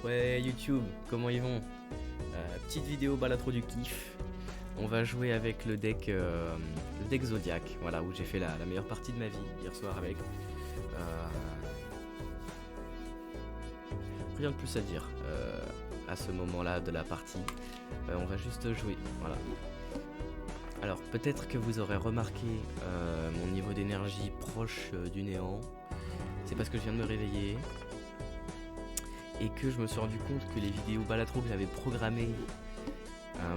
Ouais, YouTube, comment ils vont? Petite vidéo balatro du kiff. On va jouer avec le deck Zodiac, voilà, où j'ai fait la meilleure partie de ma vie hier soir avec. Rien de plus à dire à ce moment-là de la partie. On va juste jouer, voilà. Alors, peut-être que vous aurez remarqué mon niveau d'énergie proche du néant. C'est parce que je viens de me réveiller. Et que je me suis rendu compte que les vidéos balatro que j'avais programmées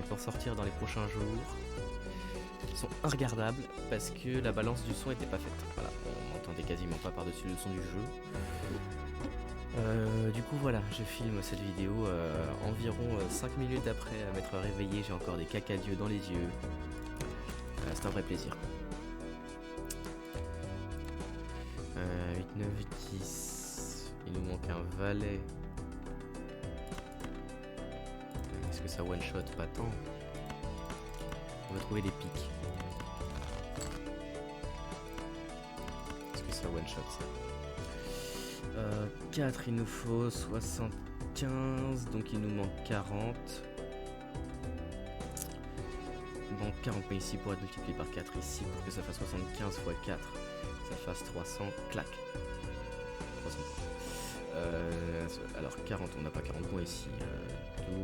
pour sortir dans les prochains jours sont inregardables parce que la balance du son était pas faite. Voilà, on n'entendait quasiment pas par-dessus le son du jeu. Du coup voilà, je filme cette vidéo environ 5 minutes après m'être réveillé, j'ai encore des caca d'yeux dans les yeux. C'est un vrai plaisir. 8, 9, 10. Il nous manque un valet. Est-ce que ça one shot? Pas tant. On va trouver des pics. Est-ce que ça one shot ça? 4, il nous faut 75, donc il nous manque 40. Il manque 40, mais ici pour être multiplié par 4 ici, pour que ça fasse 75 x 4, ça fasse 300, clac. 300 alors 40, on n'a pas 40 points ici.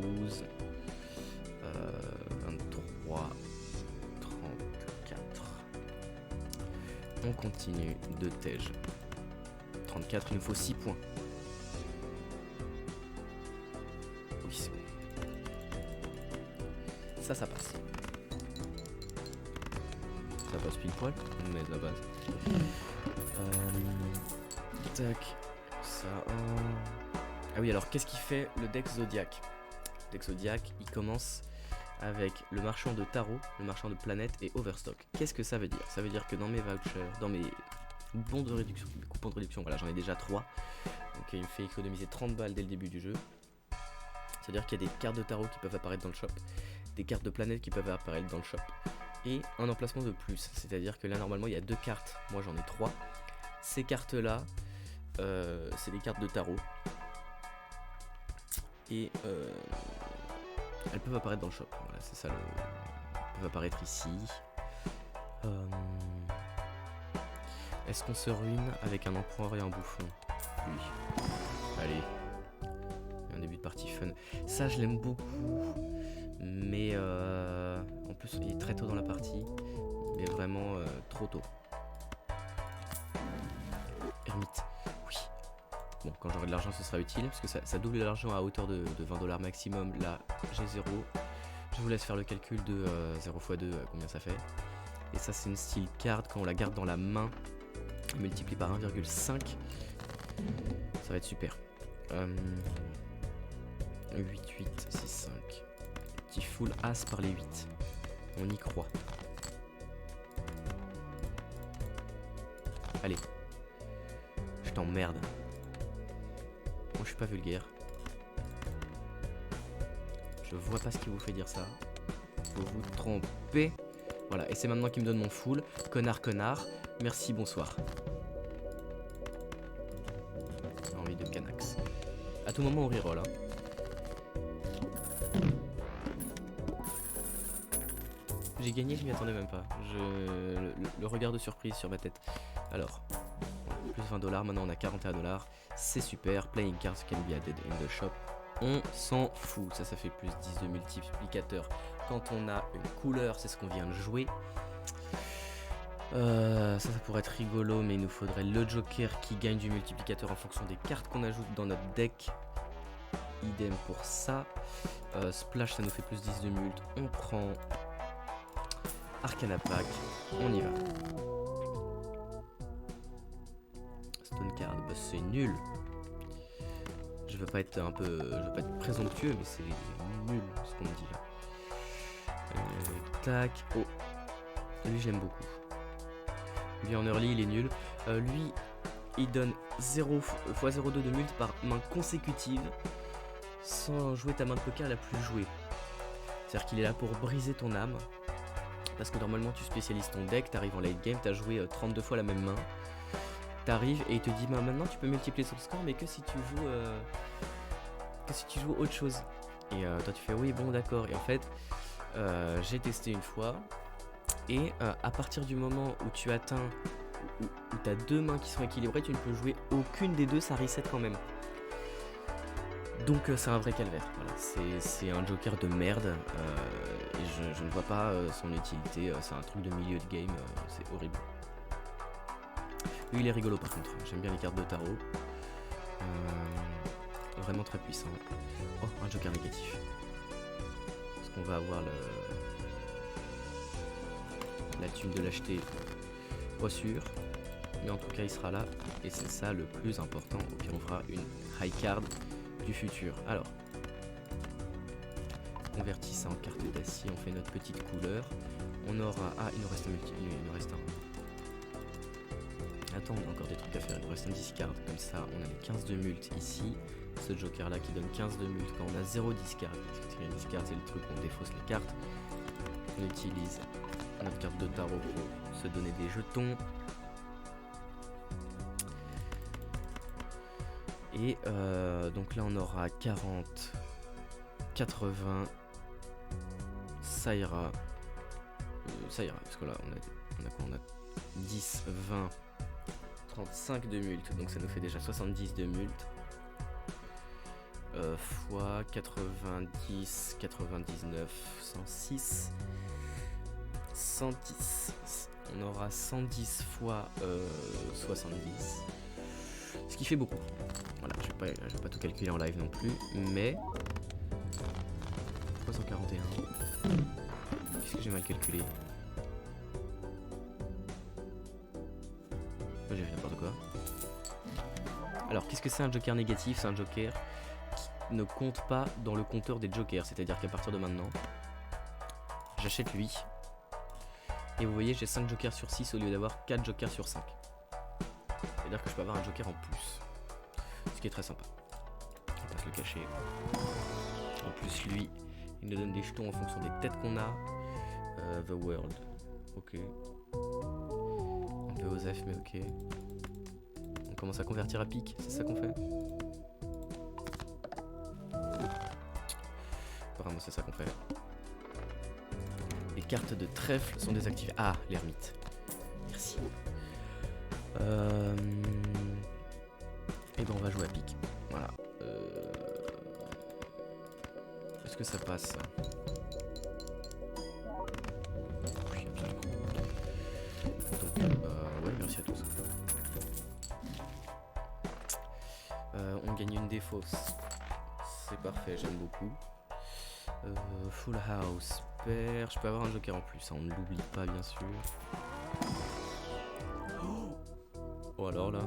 12, 23, 34. On continue de Tej. 34, il nous faut 6 points. Oui, c'est bon. Ça passe. Ça passe pile poil, mais de la base. Tac. Ça. Ah oui, alors qu'est-ce qui fait le deck Zodiac? Le deck Zodiac, il commence avec le marchand de tarot, le marchand de planètes et Overstock. Qu'est-ce que ça veut dire? Ça veut dire que dans mes vouchers, dans mes bons de réduction, mes coupons de réduction, voilà, j'en ai déjà 3. Donc il me fait économiser 30 balles dès le début du jeu. C'est-à-dire qu'il y a des cartes de tarot qui peuvent apparaître dans le shop, des cartes de planètes qui peuvent apparaître dans le shop, et un emplacement de plus. C'est-à-dire que là, normalement, il y a 2 cartes. Moi, j'en ai 3. Ces cartes-là, c'est des cartes de tarot. Et elles peuvent apparaître dans le shop. Voilà, c'est ça. Elles peuvent apparaître ici. Est-ce qu'on se ruine avec un empereur et un bouffon? Oui. Allez. Un début de partie fun. Ça, je l'aime beaucoup. Mais en plus, il est très tôt dans la partie. Mais vraiment trop tôt. Ermite. Oui. Bon, quand j'aurai de l'argent, ce sera utile. Parce que ça double l'argent à hauteur de 20$ maximum. Là, j'ai 0. Je vous laisse faire le calcul de 0 x 2, combien ça fait. Et ça, c'est une style card. Quand on la garde dans la main, on multiplie par 1,5. Ça va être super. 8, 8, 6, 5. Petit full as par les 8. On y croit. Allez. Je t'emmerde. Moi, je suis pas vulgaire. Je vois pas ce qui vous fait dire ça. Faut vous tromper. Voilà, et c'est maintenant qu'il me donne mon full. Connard, connard. Merci, bonsoir. J'ai envie de Canax. À tout moment, on reroll, hein. J'ai gagné, je m'y attendais même pas. Le regard de surprise sur ma tête. Alors, plus 20$, maintenant on a 41$. C'est super. Playing cards can be added in the shop. On s'en fout. Ça fait plus 10 de multiplicateur. Quand on a une couleur, c'est ce qu'on vient de jouer. Ça pourrait être rigolo, mais il nous faudrait le joker qui gagne du multiplicateur en fonction des cartes qu'on ajoute dans notre deck. Idem pour ça. Splash, ça nous fait plus 10 de mult. On prend Arcana Pack. On y va. Stone Card, bah c'est nul. Je veux pas être présomptueux, mais c'est nul ce qu'on me dit là. Tac. Oh. Lui, je l'aime beaucoup. Lui en early, il est nul. Lui, il donne 0 x 0,2 de mult par main consécutive sans jouer ta main de poker la plus jouée. C'est-à-dire qu'il est là pour briser ton âme. Parce que normalement, tu spécialises ton deck, t'arrives en late game, t'as joué 32 fois la même main. T'arrives et il te dit bah, maintenant tu peux multiplier son score, mais que si tu joues que si tu joues autre chose. Et toi tu fais oui bon d'accord. Et en fait j'ai testé une fois. Et à partir du moment où tu atteins, où tu as deux mains qui sont équilibrées, tu ne peux jouer aucune des deux, ça reset quand même. Donc c'est un vrai calvaire, voilà. C'est un joker de merde et je ne vois pas son utilité, c'est un truc de milieu de game, c'est horrible. Lui il est rigolo par contre, j'aime bien les cartes de tarot. Vraiment très puissant. Oh, un joker négatif. Parce qu'on va avoir la thune de l'acheter, pas sûr. Mais en tout cas il sera là et c'est ça le plus important. Au pire on fera une high card du futur. Alors, on convertit ça en carte d'acier, on fait notre petite couleur. On aura... Ah, il nous reste un multi... Il nous reste un... Attends, on a encore des trucs à faire. Il nous reste un discard. Comme ça, on a les 15 de mult ici. Ce joker là qui donne 15 de mult quand on a 0 discard. Parce que tirer une discard, c'est le truc où on défausse les cartes. On utilise notre carte de tarot pour se donner des jetons. Et donc là on aura 40, 80, ça ira, parce que là on a quoi, on a 10, 20, 35 de mult, donc ça nous fait déjà 70 de mult, fois 90, 99, 106, 110, on aura 110 fois 70, ce qui fait beaucoup. Voilà, je vais pas tout calculer en live non plus, mais 341. Qu'est-ce que j'ai mal calculé? J'ai fait n'importe quoi. Alors, qu'est-ce que c'est un joker négatif? C'est un joker qui ne compte pas dans le compteur des jokers, c'est-à-dire qu'à partir de maintenant, j'achète lui. Et vous voyez, j'ai 5 jokers sur 6 au lieu d'avoir 4 jokers sur 5. C'est-à-dire que je peux avoir un joker en plus. Ce qui est très sympa. On va se le cacher. En plus, lui, il nous donne des jetons en fonction des têtes qu'on a. The World. Ok. Un peu osef, mais ok. On commence à convertir à pique, c'est ça qu'on fait? Apparemment, c'est ça qu'on fait. Les cartes de trèfle sont désactivées. Ah, l'ermite. Merci. Et ben on va jouer à pique. Voilà. Est-ce que ça passe ça? Oui, absolument. Donc, ouais, merci à tous. On gagne une défausse. C'est parfait, j'aime beaucoup. Full house, pair. Je peux avoir un joker en plus, hein, on ne l'oublie pas bien sûr. Oh alors là.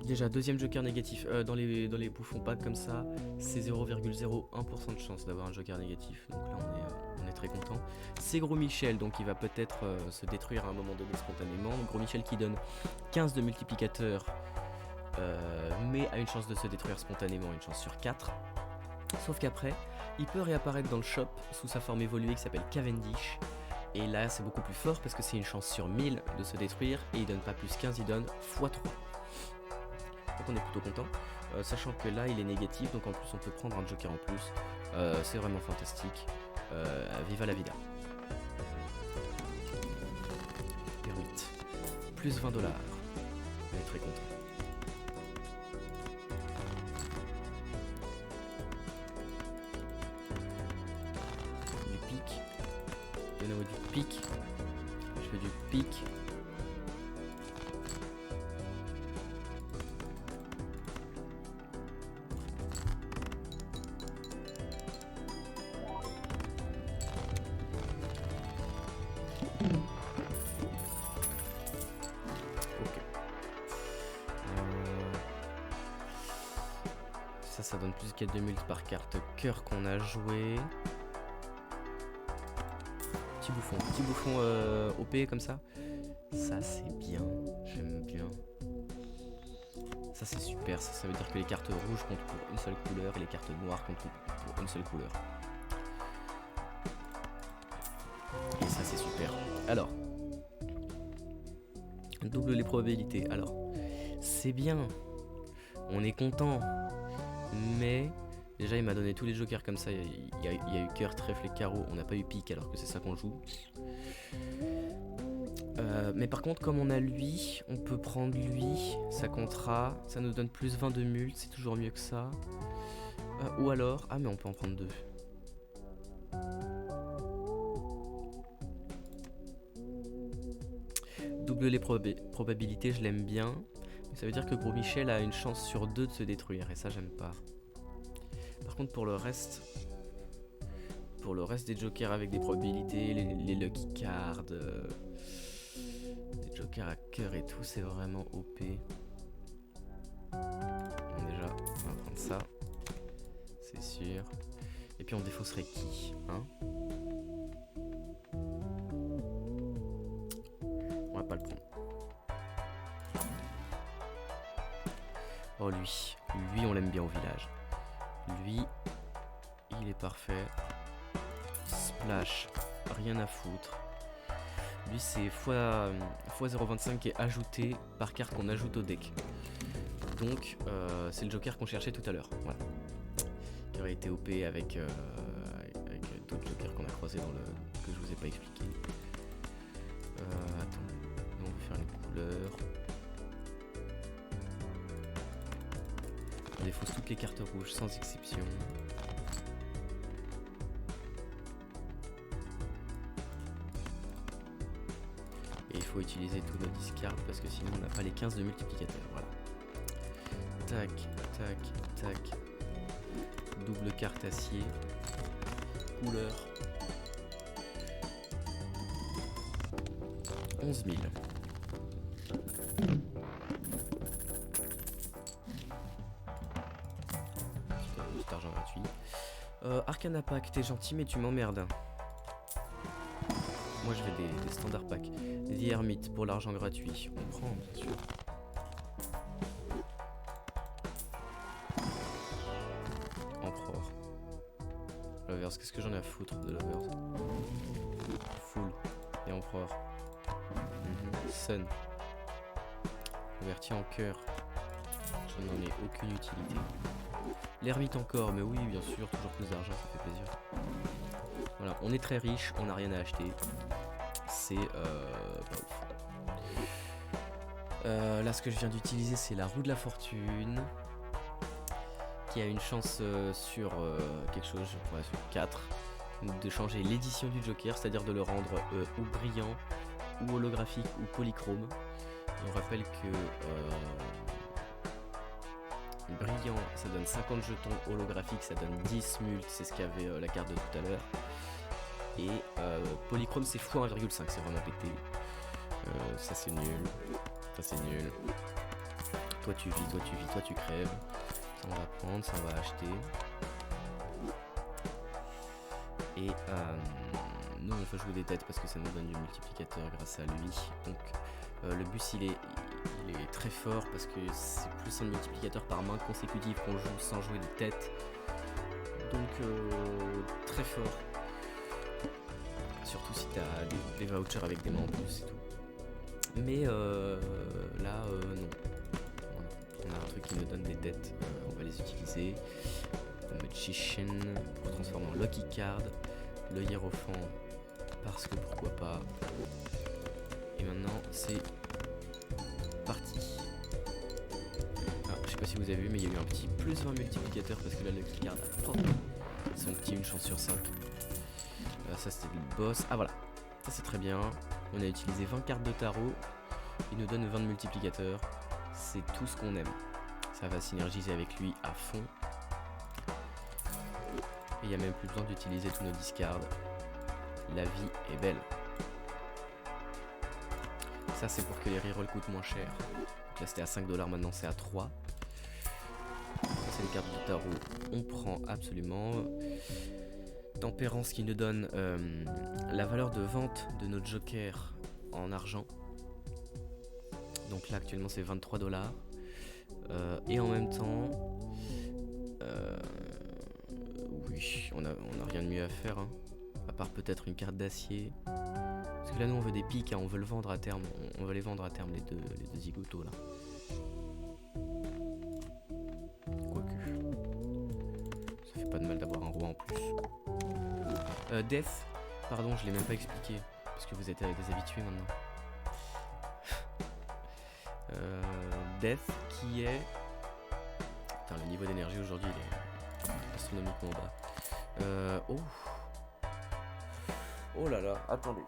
Déjà deuxième joker négatif dans les bouffons packs comme ça, c'est 0,01% de chance d'avoir un joker négatif. Donc là on est très content. C'est Gros Michel, donc il va peut-être se détruire à un moment donné spontanément. Donc, Gros Michel qui donne 15 de multiplicateur, mais a une chance de se détruire spontanément, une chance sur 4. Sauf qu'après, il peut réapparaître dans le shop sous sa forme évoluée qui s'appelle Cavendish. Et là c'est beaucoup plus fort parce que c'est une chance sur 1000 de se détruire et il donne pas plus 15, il donne x3. Donc on est plutôt content, sachant que là il est négatif, donc en plus on peut prendre un joker en plus, c'est vraiment fantastique, viva la vida. Ermite, plus 20$, on est très content. Du pic, de nouveau du pic, je fais du pic. Ça donne plus 4 de mult par carte cœur qu'on a joué. Petit bouffon OP comme ça. Ça c'est bien, j'aime bien. Ça c'est super, ça veut dire que les cartes rouges comptent pour une seule couleur et les cartes noires comptent pour une seule couleur. Et ça c'est super. Alors, double les probabilités. Alors, c'est bien, on est content. Mais Déjà il m'a donné tous les jokers comme ça, il y a eu cœur, trèfle et carreau, on n'a pas eu pique alors que c'est ça qu'on joue. Mais par contre comme on a lui, on peut prendre lui, ça comptera, ça nous donne plus 20 de mult, c'est toujours mieux que ça. Ou alors, ah mais on peut en prendre deux. Double les probabilités, je l'aime bien. Mais ça veut dire que Gros Michel a une chance sur 2 de se détruire et ça j'aime pas. Par contre pour le reste des jokers avec des probabilités, les lucky cards, les jokers à cœur et tout, c'est vraiment OP. Bon déjà, on va prendre ça, c'est sûr. Et puis on défausserait qui, hein? On va pas le prendre. Oh lui on l'aime bien au village. Lui, il est parfait. Splash, rien à foutre. Lui c'est x 0,25 qui est ajouté par carte qu'on ajoute au deck. Donc c'est le joker qu'on cherchait tout à l'heure. Voilà. Qui aurait été OP avec d'autres jokers qu'on a croisés dans le. Que je vous ai pas expliqué. Attends, on va faire une couleur. On défausse toutes les cartes rouges sans exception. Et il faut utiliser tous nos discards parce que sinon on n'a pas les 15 de multiplicateur. Voilà. Tac, tac, tac. Double carte acier. Couleur. 11 000. Juste argent gratuit. Arcana Pack, t'es gentil mais tu m'emmerdes. Moi je vais des standard packs. The Hermit pour l'argent gratuit. On prend bien sûr. Emperor. Lovers, qu'est-ce que j'en ai à foutre de Lovers? Full. Et Emperor. Sun. Converti en cœur. Je n'en ai aucune utilité. L'ermite encore, mais oui, bien sûr, toujours plus d'argent, ça fait plaisir. Voilà, on est très riche, on n'a rien à acheter. C'est pas ouf. Là, ce que je viens d'utiliser, c'est la roue de la fortune. Qui a une chance sur quelque chose, je crois, sur 4. De changer l'édition du Joker, c'est-à-dire de le rendre ou brillant, ou holographique, ou polychrome. Et on rappelle que brillant, ça donne 50 jetons, holographique, ça donne 10 multi, c'est ce qu'avait la carte de tout à l'heure. Et polychrome, c'est x 1,5, c'est vraiment pété. Ça c'est nul, ça c'est nul. Toi tu vis, toi tu vis, toi tu crèves. Ça on va prendre, ça on va acheter. Et nous on fait jouer des têtes parce que ça nous donne du multiplicateur grâce à lui. Donc le bus il est très fort parce que c'est plus un multiplicateur par main consécutive qu'on joue sans jouer des têtes. Donc très fort. Surtout si t'as des vouchers avec des mains en plus et tout. Mais là non. Voilà. On a un truc qui nous donne des têtes, on va les utiliser. Magician pour transformer en Lucky Card. Le Hiérophant parce que pourquoi pas. Et maintenant c'est parti. Ah, je sais pas si vous avez vu mais il y a eu un petit plus 20 multiplicateur parce que là Lucky Card a son petit une chance sur 5. Ça c'était le boss. Ah voilà, ça c'est très bien. On a utilisé 20 cartes de tarot. Il nous donne 20 de multiplicateurs. C'est tout ce qu'on aime. Ça va synergiser avec lui à fond. Et il n'y a même plus besoin d'utiliser tous nos discards. La vie est belle. Ça c'est pour que les rerolls coûtent moins cher. Donc là c'était à 5$, maintenant c'est à 3. C'est les cartes de tarot. On prend absolument. Tempérance qui nous donne la valeur de vente de notre joker en argent. Donc là actuellement c'est 23$. Et en même temps, oui, on a rien de mieux à faire, hein, à part peut-être une carte d'acier. Parce que là nous on veut des pics, hein, on veut le vendre à terme. On veut les vendre à terme les deux zigotos là. Quoique. Ça pas de mal d'avoir un roi en plus. Death, pardon, je l'ai même pas expliqué, parce que vous êtes des habitués maintenant. Death qui est... Putain, le niveau d'énergie aujourd'hui il est astronomiquement bas. Oh. Oh là là, attendez.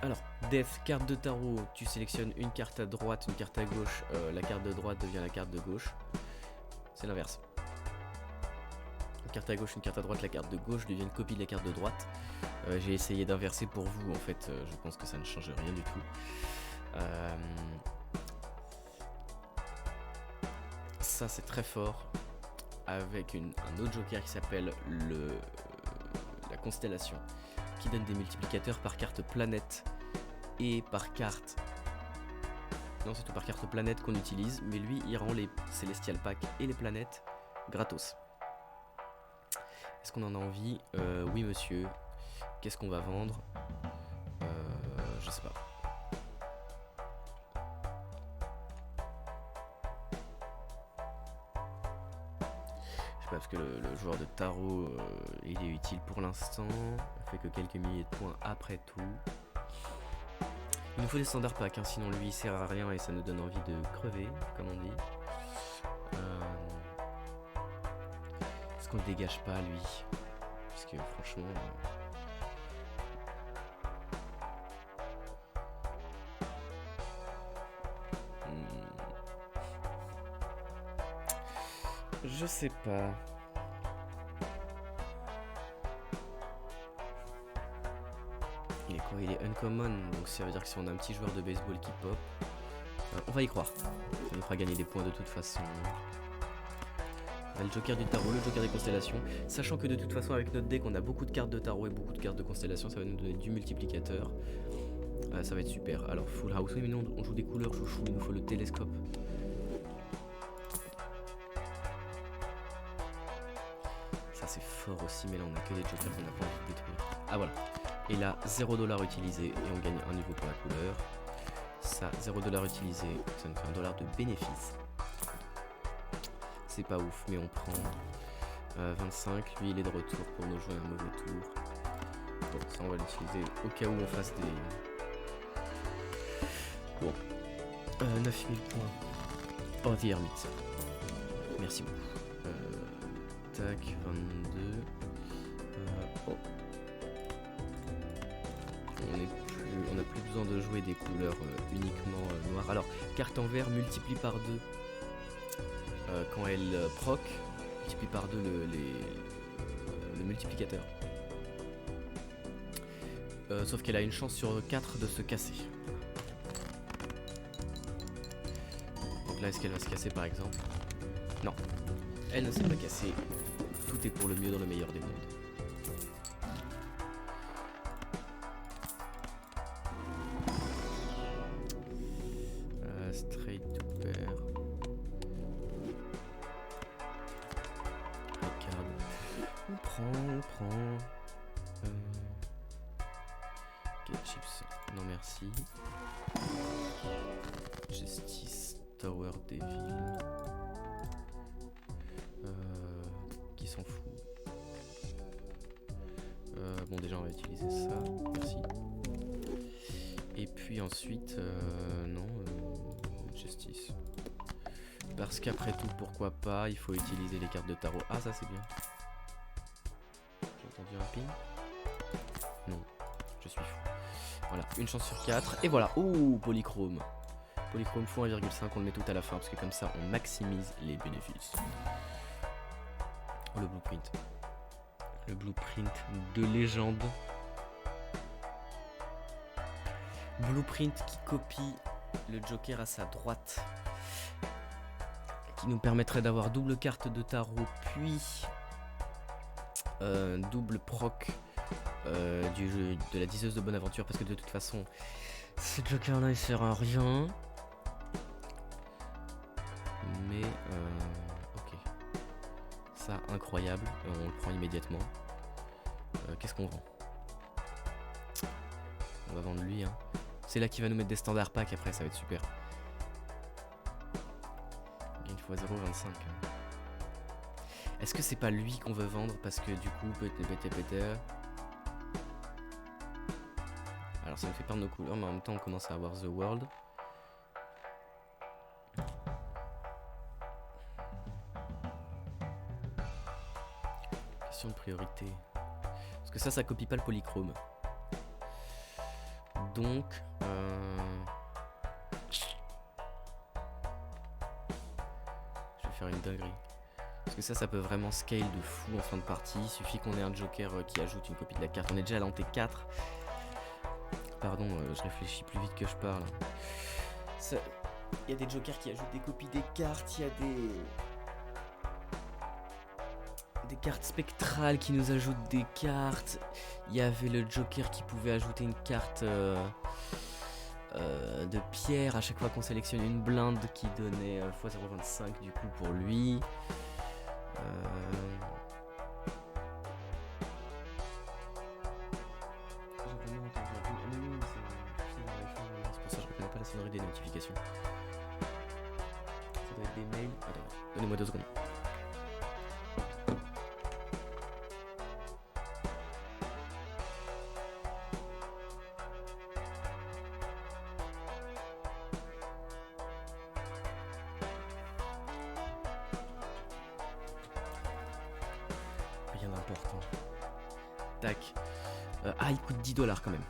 Alors, Death, carte de tarot, tu sélectionnes une carte à droite, une carte à gauche, la carte de droite devient la carte de gauche. C'est l'inverse. Une carte à gauche, une carte à droite, la carte de gauche devient une copie de la carte de droite. J'ai essayé d'inverser pour vous, en fait, je pense que ça ne change rien du tout. Ça c'est très fort, avec un autre joker qui s'appelle la constellation, qui donne des multiplicateurs par carte planète et par carte... Non, c'est tout par carte planète qu'on utilise, mais lui il rend les Celestial Pack et les planètes gratos. Est-ce qu'on en a envie? Oui monsieur. Qu'est-ce qu'on va vendre? Je sais pas. Parce que le joueur de tarot il est utile pour l'instant, on fait que quelques milliers de points après tout. Il nous faut des standard packs, hein, sinon lui il sert à rien et ça nous donne envie de crever, comme on dit. Est-ce qu'on le dégage pas lui? Parce que franchement... Je sais pas. Il est quoi? Il est uncommon, donc ça veut dire que si on a un petit joueur de baseball qui pop, on va y croire. Ça nous fera gagner des points de toute façon. On a le joker du tarot, le joker des constellations. Sachant que de toute façon avec notre deck on a beaucoup de cartes de tarot et beaucoup de cartes de constellations, ça va nous donner du multiplicateur. Ça va être super. Alors full house, oui mais non, on joue des couleurs chouchou, il nous faut le télescope. C'est fort aussi, mais là on a que des jokers qu'on n'a pas envie de détruire. Ah voilà. Et là 0$ utilisé et on gagne un niveau pour la couleur. Ça 0$ utilisé, ça nous fait $1 de bénéfice. C'est pas ouf, mais on prend 25. Lui il est de retour pour nous jouer un mauvais tour. Bon, ça on va l'utiliser au cas où on fasse des... Bon. 9000 points. Oh, The Hermit. Merci beaucoup. Tac, 22. Oh. On n'a plus besoin de jouer des couleurs uniquement noires. Alors, carte en vert multiplie par 2 quand elle proc, multiplie par 2 le multiplicateur. Sauf qu'elle a une chance sur 4 de se casser. Donc là, est-ce qu'elle va se casser par exemple? Non. Elle ne s'est pas cassée. Tout est pour le mieux dans le meilleur des mondes. Straight to pair. Regarde. On prend. Get chips. Non merci. Justice. Tower Devil. Qui s'en fout. Bon déjà on va utiliser ça, merci. Et puis ensuite, non, Justice. Parce qu'après tout, pourquoi pas, il faut utiliser les cartes de tarot. Ah ça c'est bien. J'ai entendu un ping? Non, je suis fou. Voilà, une chance sur 4. Et voilà, ouh, polychrome. Polychrome x 1,5, on le met tout à la fin, parce que comme ça on maximise les bénéfices. Oh, le blueprint. Le blueprint de légende. Blueprint qui copie le joker à sa droite. Qui nous permettrait d'avoir double carte de tarot, puis double proc du jeu de la diseuse de bonne aventure. Parce que de toute façon, ce joker là il sert à rien. Mais ok. Ça incroyable, on le prend immédiatement. Qu'est-ce qu'on vend? On va vendre lui, hein. C'est là qu'il va nous mettre des standard packs après, ça va être super. Gain x 0,25. Est-ce que c'est pas lui qu'on veut vendre parce que du coup, peut-être. Alors ça me fait perdre nos couleurs, mais en même temps on commence à avoir The World. Question de priorité. Parce que ça copie pas le polychrome. Donc... je vais faire une dinguerie. Parce que ça peut vraiment scale de fou en fin de partie. Il suffit qu'on ait un joker qui ajoute une copie de la carte. On est déjà à l'anté 4. Pardon, je réfléchis plus vite que je parle. Il y a des jokers qui ajoutent des copies des cartes. Il y a des cartes spectrales qui nous ajoutent des cartes. Il y avait le joker qui pouvait ajouter une carte de pierre à chaque fois qu'on sélectionne une blinde qui donnait x0,25 du coup pour lui. C'est pour ça que je reconnais pas la sonnerie des notifications. Ça doit être des mails. Attends, donnez-moi 2 secondes. Rien d'important. Tac. Il coûte $10 quand même.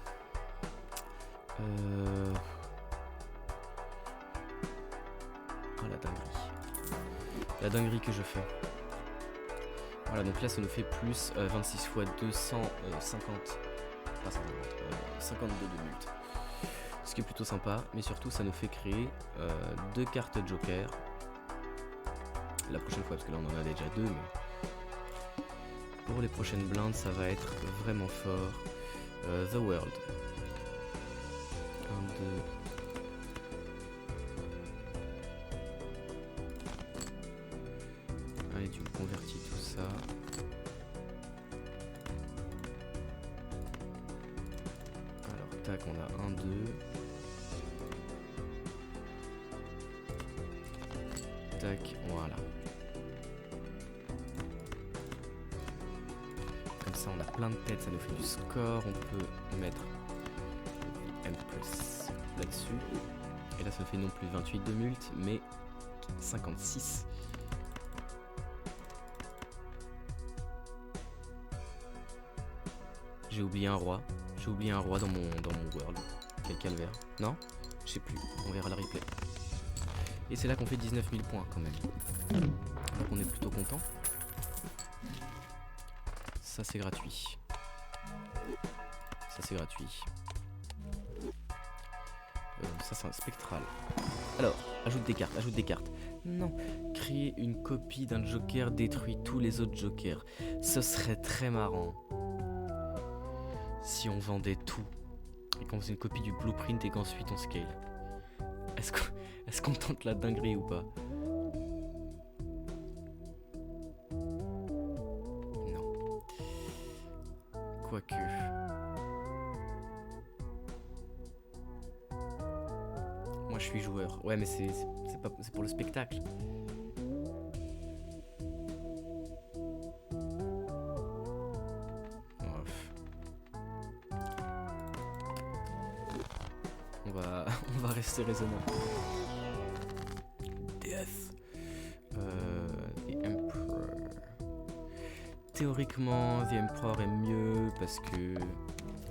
La dinguerie. La dinguerie que je fais. Voilà, donc là ça nous fait plus 26 x 250. Pas 50, 52 de mult. Ce qui est plutôt sympa, mais surtout ça nous fait créer 2 cartes Joker. La prochaine fois, parce que là on en a déjà 2, mais pour les prochaines blindes ça va être vraiment fort. The World. 1, 2. Allez, tu me convertis tout ça. Alors, tac, on a 1, 2. Tac, voilà. Comme ça, on a plein de têtes, ça nous fait du score. On peut mettre Empress là-dessus. Et là, ça fait non plus 28 de mult, mais 56. J'ai oublié un roi. J'ai oublié un roi dans mon world. Quel calvaire. Non? Je sais plus. On verra le replay. Et c'est là qu'on fait 19 000 points quand même. Donc on est plutôt content. Ça c'est gratuit. Ça c'est gratuit. Ça c'est un spectral. Alors, ajoute des cartes, ajoute des cartes. Non, créer une copie d'un joker détruit tous les autres jokers. Ce serait très marrant. Si on vendait tout et qu'on faisait une copie du blueprint et qu'ensuite on scale. Est-ce qu'on tente la dinguerie ou pas? Non. Quoique. Moi je suis joueur. Ouais mais c'est pour le spectacle. On va rester raisonnable. Death. The Emperor. Théoriquement, The Emperor est mieux parce que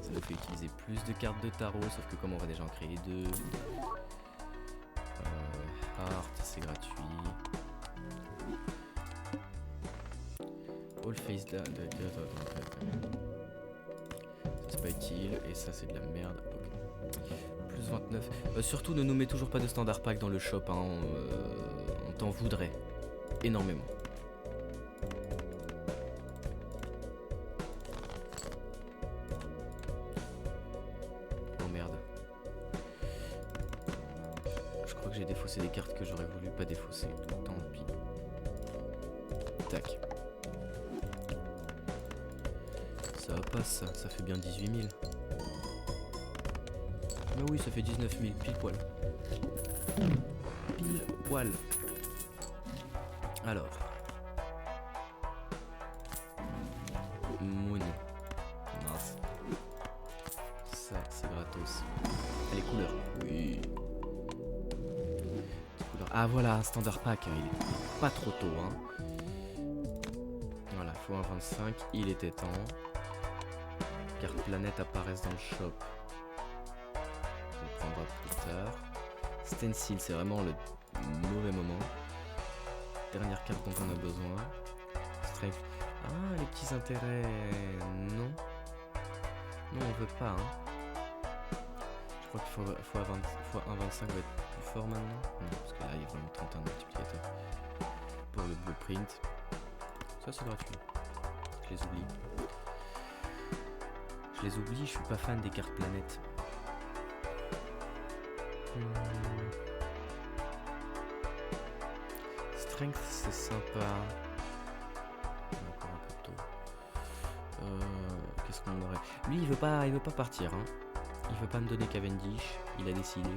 ça nous fait utiliser plus de cartes de tarot, sauf que comme on va déjà en créer 2. Heart, c'est gratuit. All face down. C'est pas utile, et ça c'est de la merde. Plus 29. Surtout ne nous mets toujours pas de standard pack dans le shop, hein. On t'en voudrait énormément. Oh merde. Je crois que j'ai défaussé des cartes que j'aurais voulu pas défausser. Tant pis. Tac. Ça passe, ça fait bien 18 000. Mais oui, ça fait 19 000, pile poil. Pile poil. Alors. Moon. Mince. Ça, c'est gratos. Ah, les couleurs. Oui. Couleurs. Ah, voilà, un standard pack. Il est pas trop tôt, hein. Voilà, faut un 25. Il était temps. Carte planète apparaissent dans le shop. On le prendra plus tard. Stencil, c'est vraiment le mauvais moment. Dernière carte dont on a besoin. Strength. Ah, les petits intérêts. Non. Non, on veut pas. Hein. Je crois qu'il faut un 25 va être plus fort maintenant. Non, parce que là, il y a vraiment 31 multiplicateurs. Pour le blueprint. Ça, c'est gratuit. Je les oublie. Je suis pas fan des cartes planètes. Strength, c'est sympa. Encore un peu tôt. Qu'est-ce qu'on aurait? Lui, il veut pas partir. Hein. Il veut pas me donner Cavendish. Il a décidé.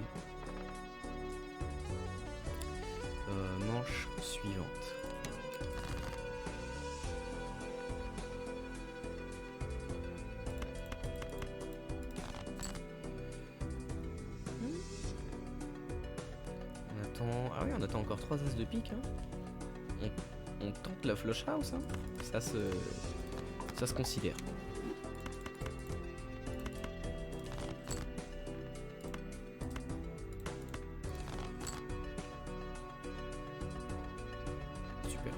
Manche suivante. Ah oui, on attend encore 3 as de pique. Hein. On tente la flush house. Hein. Ça se considère. Super.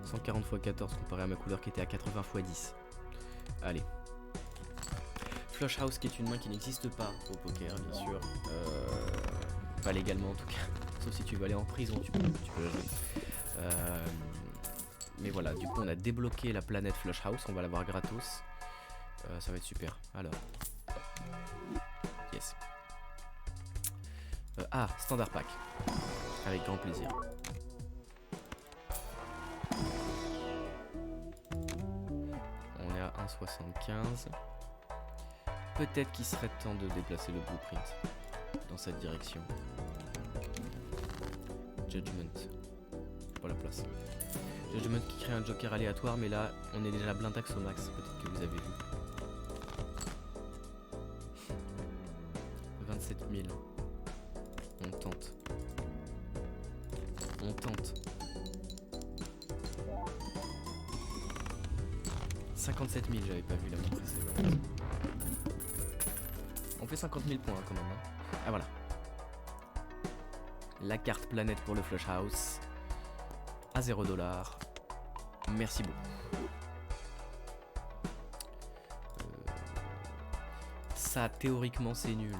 « 140 x 14 comparé à ma couleur qui était à 80 x 10. Allez. Flush House qui est une main qui n'existe pas au poker, bien sûr. Pas légalement en tout cas. Sauf si tu veux aller en prison, tu peux la jouer. Mais voilà, du coup on a débloqué la planète Flush House, on va l'avoir gratos. Ça va être super. Alors. Yes. Standard pack. Avec grand plaisir. On est à 1,75. Peut-être qu'il serait temps de déplacer le blueprint dans cette direction. Judgment. Pour la place. Judgment qui crée un joker aléatoire, mais là, on est déjà blindax au max. Peut-être que vous avez vu. 27 000. On tente. On tente. 57 000, j'avais pas vu la main précédente. On fait 50 000 points quand même. Hein. Ah voilà. La carte planète pour le Flush House. À 0$. Merci beaucoup. Ça, théoriquement, c'est nul.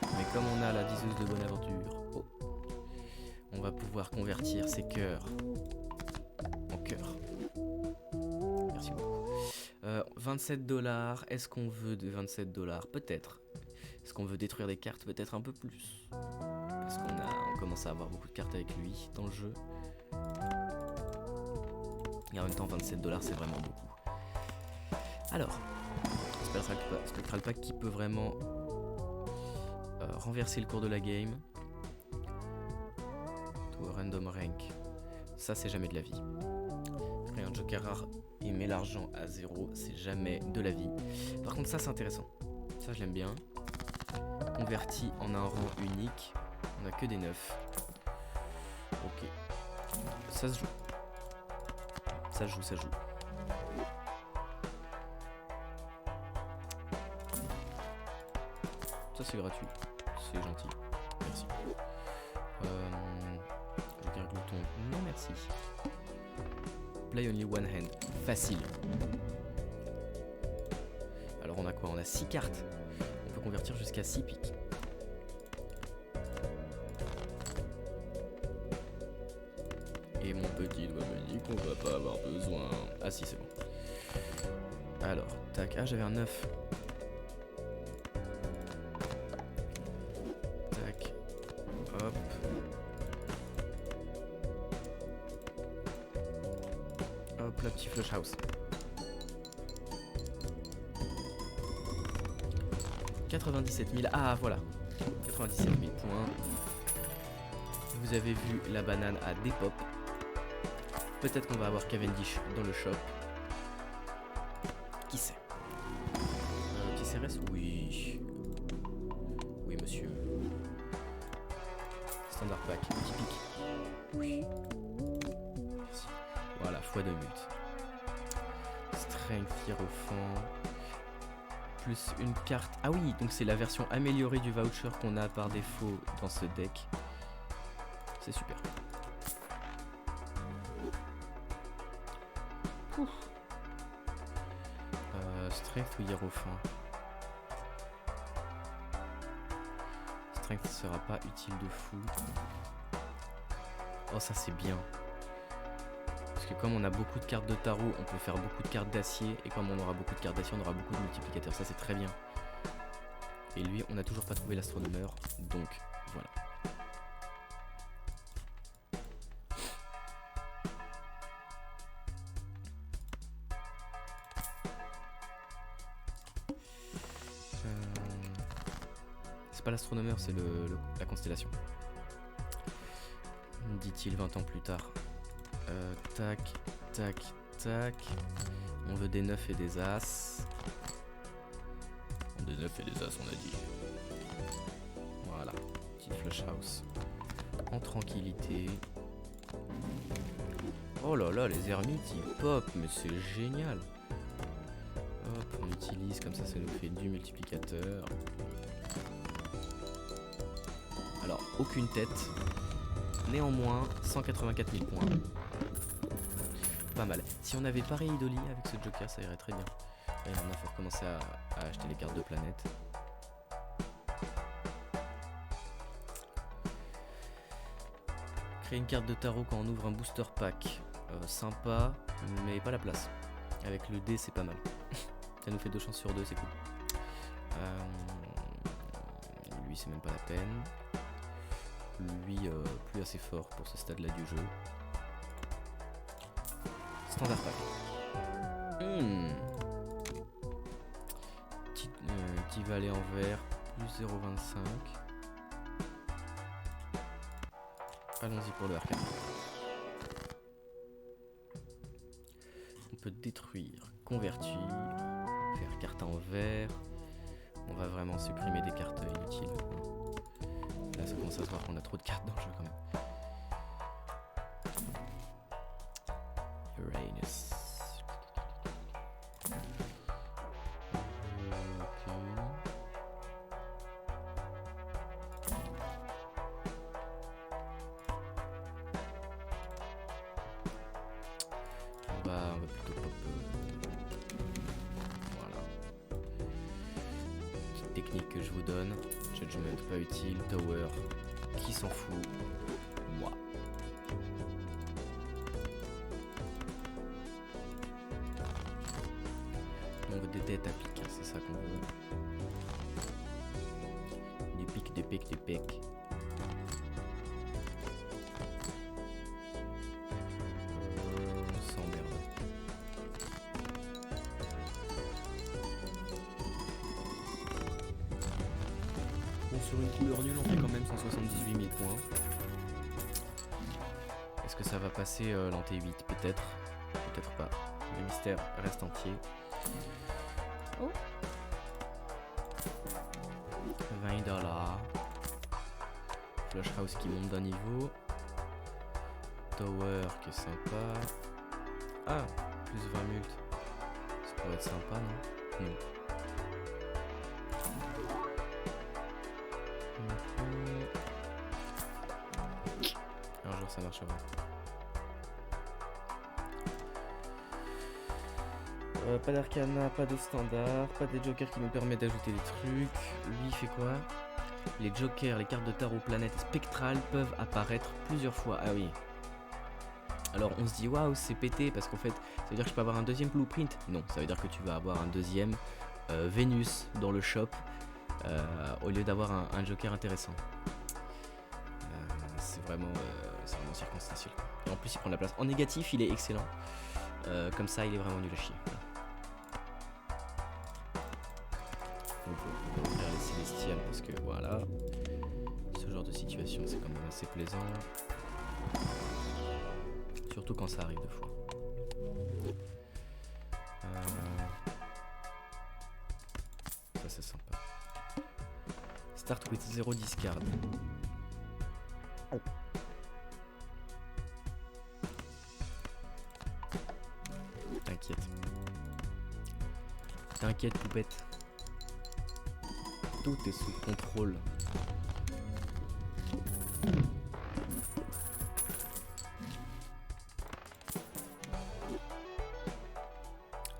Mais comme on a la diseuse de bonne aventure, on va pouvoir convertir ces cœurs en cœurs. Merci beaucoup. 27$. Est-ce qu'on veut de 27$? Peut-être. Est-ce qu'on veut détruire des cartes? Peut-être un peu plus. Parce qu'on commence à avoir beaucoup de cartes avec lui dans le jeu. Et en même temps, 27$, c'est vraiment beaucoup. Alors, Spectral Pack qui peut vraiment renverser le cours de la game. To random rank. Ça, c'est jamais de la vie. Créer un joker rare et met l'argent à 0, c'est jamais de la vie. Par contre, ça, c'est intéressant. Ça, je l'aime bien. Converti en un rang unique. On a que des 9. Ok. Ça se joue. Ça joue. Ça, c'est gratuit. C'est gentil. Merci. Joker glouton. Non, merci. Play only one hand. Facile. Alors, on a quoi? On a 6 cartes. On peut convertir jusqu'à 6 piques. Et mon petit doigt me dit qu'on va pas avoir besoin. Ah si, c'est bon. Alors, tac. Ah, j'avais un 9. Tac. Hop. Hop, la petite flush house. 97 000. Ah, voilà. 97 000 points. Vous avez vu, la banane a des pops. Peut-être qu'on va avoir Cavendish dans le shop. Qui sait? Petit CRS? Oui. Oui, monsieur. Standard pack, typique. Oui. Merci. Voilà, x2 mult. Strength, Hierophant. Plus une carte. Ah oui, donc c'est la version améliorée du voucher qu'on a par défaut dans ce deck. C'est super. Strength ou Hierophant? Strength ne sera pas utile de fou. Oh, ça c'est bien. Parce que comme on a beaucoup de cartes de tarot, on peut faire beaucoup de cartes d'acier. Et comme on aura beaucoup de cartes d'acier, on aura beaucoup de multiplicateurs. Ça c'est très bien. Et lui, on n'a toujours pas trouvé l'astronomeur. Donc voilà. C'est pas l'astronomeur, c'est la constellation. Dit-il 20 ans plus tard. Tac, tac, tac. On veut des 9 et des as. Des 9 et des as, on a dit. Voilà, petite flush house. En tranquillité. Oh là là, les ermites ils pop, mais c'est génial. Hop, on utilise comme ça nous fait du multiplicateur. Alors, aucune tête. Néanmoins, 184 000 points. Pas mal. Si on avait pareil Idoli avec ce joker, ça irait très bien. Et maintenant, il faut recommencer à acheter les cartes de planète. Créer une carte de tarot quand on ouvre un booster pack. Sympa, mais pas la place. Avec le dé, c'est pas mal. Ça nous fait 2 chances sur 2, c'est cool. Lui, c'est même pas la peine. Lui, plus assez fort pour ce stade-là du jeu. Standard pack. Petit valet en vert, plus 0,25. Allons-y pour le arcane. On peut détruire, convertir, faire carte en vert. On va vraiment supprimer des cartes inutiles. Là, ça commence à se voir qu'on a trop de cartes dans le jeu quand même. Uranus. On va plutôt pop. Voilà. Petite technique que je vous donne. Judgment pas utile. Tower. Qui s'en fout? Moi. On veut des têtes à pique, hein, c'est ça qu'on veut. Du pic, du pic, du pic. On s'emmerde. Bon, sur une couleur nulle, on fait quand même 178 000 points. Est-ce que ça va passer l'anté 8? Peut-être, peut-être pas. Le mystère reste entier. Oh. 20 $. Flush house qui monte d'un niveau. Tower qui est sympa. Ah, plus 20 mult. Ça pourrait être sympa, non? Non. Un jour ça marchera. Pas d'arcana, pas de standard, pas des jokers qui nous permettent d'ajouter des trucs. Lui il fait quoi? Les jokers, les cartes de tarot planète spectrales peuvent apparaître plusieurs fois. Ah oui. Alors on se dit waouh c'est pété parce qu'en fait ça veut dire que je peux avoir un deuxième blueprint. Non, ça veut dire que tu vas avoir un deuxième Vénus dans le shop au lieu d'avoir un joker intéressant. C'est vraiment circonstanciel. Et en plus il prend de la place. En négatif il est excellent. Comme ça il est vraiment nul à chier. Donc on va ouvrir les célestiales parce que voilà. Ce genre de situation, c'est quand même assez plaisant. Surtout quand ça arrive 2 fois. Ça c'est sympa. Start with 0 discard. T'inquiète. T'inquiète poupette. Tout est sous contrôle.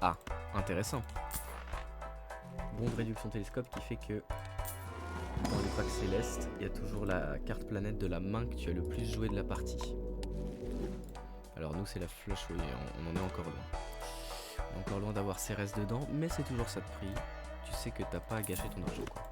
Ah, intéressant. Bon de réduction télescope qui fait que dans les packs célestes, il y a toujours la carte planète de la main que tu as le plus joué de la partie. Alors nous c'est la flush, oui, on en est encore loin. On est encore loin d'avoir Cérès dedans, mais c'est toujours ça de prix. Tu sais que t'as pas à gâcher ton argent quoi.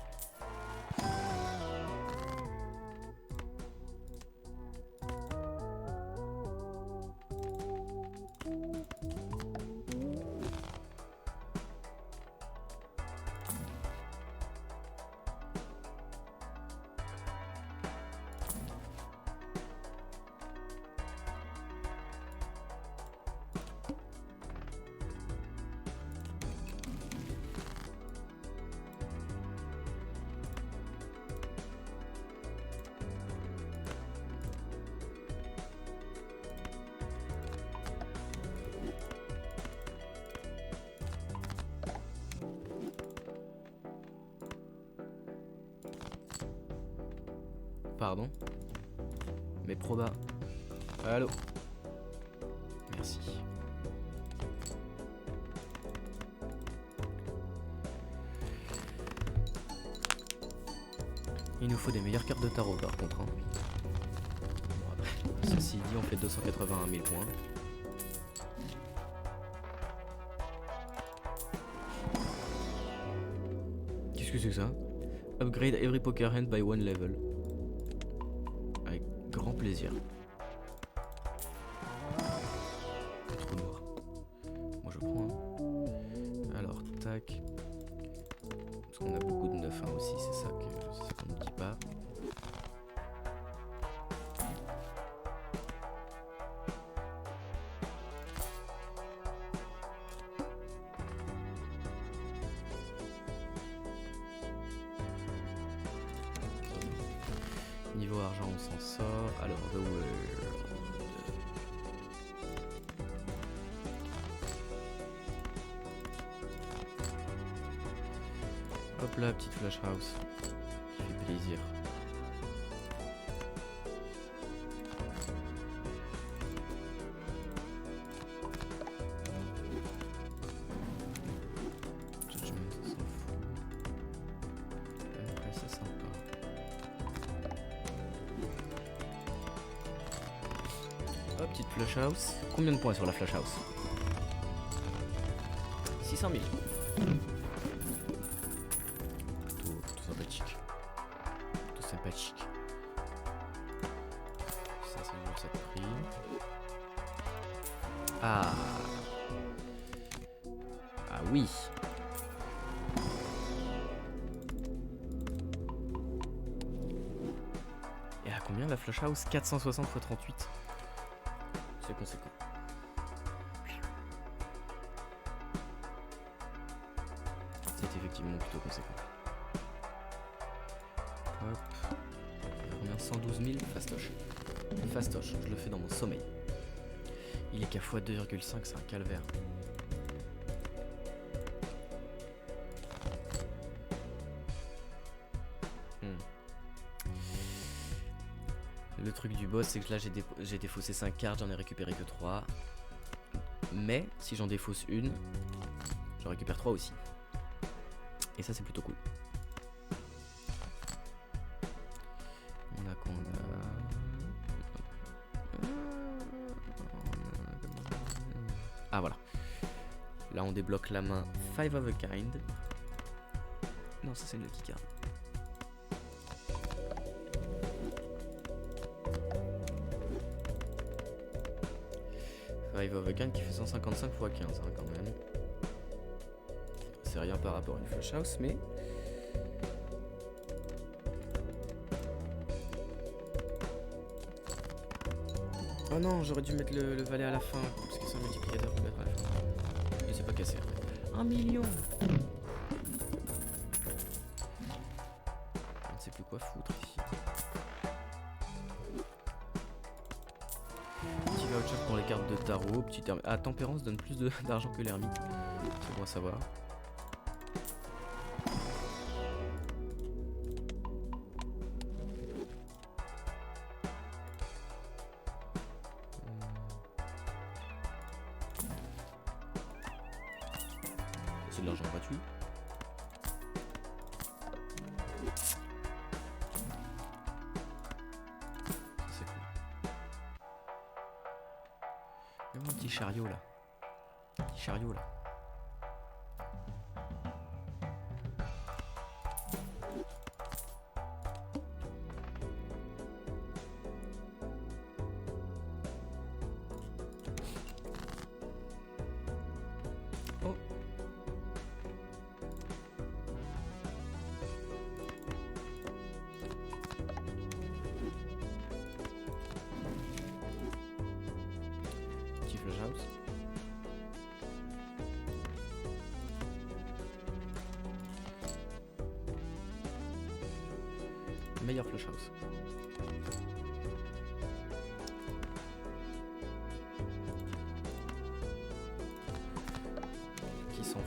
Pardon. Mais proba. Allô. Merci. Il nous faut des meilleures cartes de tarot par contre. Hein. Bon, après, ceci dit, on fait 281 000 points. Qu'est-ce que c'est que ça? Upgrade every poker hand by 1 level. Avec grand plaisir. Trop noir. Moi je prends. Hein. Alors, tac. Parce qu'on a beaucoup de 9 aussi, c'est ça qu'on ne dit pas. Niveau argent, on s'en sort. Alors, The World. Hop là, petite flash house. Qui fait plaisir. Judgment, on s'en fout. Après, c'est sympa. Hop, petite flash house. Combien de points sur la flash house? 600 000. Tout sympathique. Tout sympathique. Ça, c'est toujours ça de prix. Ah. Ah oui. Et à combien la flash house? 460 x 38. C'est conséquent. C'est effectivement plutôt conséquent. Hop. Combien? 112 000 fastoche. Fastoche, je le fais dans mon sommeil. Il est qu'à x2,5, c'est un calvaire. Le truc du boss, c'est que là j'ai défaussé 5 cartes, j'en ai récupéré que 3. Mais si j'en défausse une, j'en récupère 3 aussi. Et ça c'est plutôt cool. On a quoi? Ah voilà. Là on débloque la main 5 of a kind. Non, ça c'est une lucky card. Five of a kind qui fait 155 x 15 hein, quand même. C'est rien par rapport à une flush house, mais Oh non, j'aurais dû mettre le valet à la fin, parce que c'est un multiplicateur pour mettre à la fin. Il s'est pas cassé. 1 million. Je ne sais plus quoi foutre ici. Petit voucher pour les cartes de tarot. Ah, tempérance donne plus d'argent que l'ermite. C'est bon à savoir. C'est de l'argent gratuit. C'est cool. Il y a un petit chariot là. Petit chariot là. Oh. Petit flash house. Meilleur flash house. Qui s'en fout.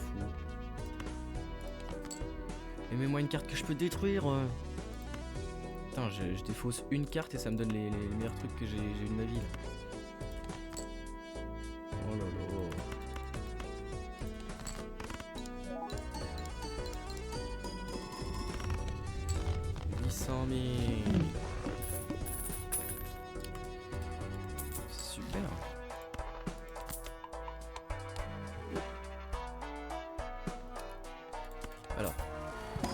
Mais mets-moi une carte que je peux détruire. Putain, je défausse une carte et ça me donne les meilleurs trucs que j'ai eu de ma vie là. Oh là là. 800 000. Super. Alors,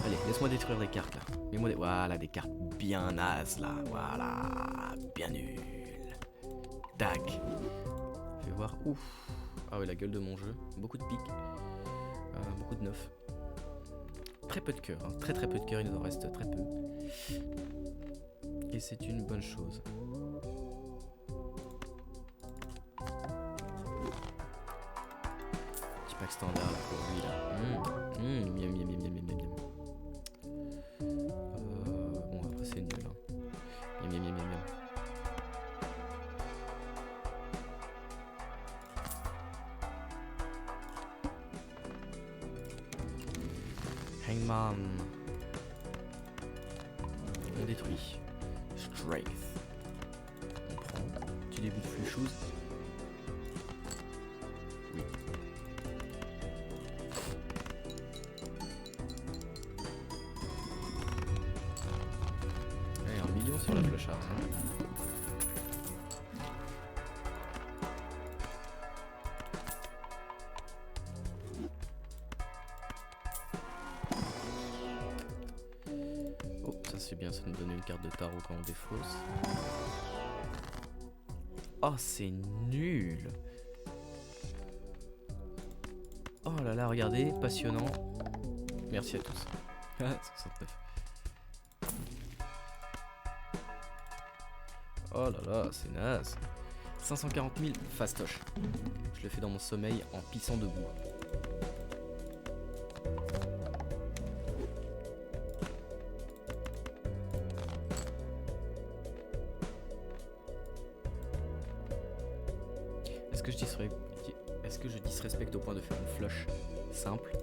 allez, laisse-moi détruire des cartes là. Mets-moi des... Voilà, des cartes bien nazes là. Voilà, bien nulles. Tac. Je vais voir. Ouf. Ah ouais, la gueule de mon jeu. Beaucoup de piques. Beaucoup de neufs. Très peu de cœur. Hein. Très peu de cœur, il nous en reste très peu. Et c'est une bonne chose. Petit pack standard là pour lui là. Miam miam miam miam miam miam. Bon après c'est nul. Hein. Miam miam miam miam miam. Hangman. On détruit. Strength. On prend. Petit début de flux shoes. Oui. Allez, 1 million sur la flashard. Hein. C'est bien, ça nous donne une carte de tarot quand on défausse. Oh, c'est nul. Oh là là, regardez, passionnant. Merci à tous. 69. Oh là là, c'est naze. 540 000 fastoche. Je le fais dans mon sommeil en pissant debout. Est-ce que je disrespecte au point de faire une flush simple?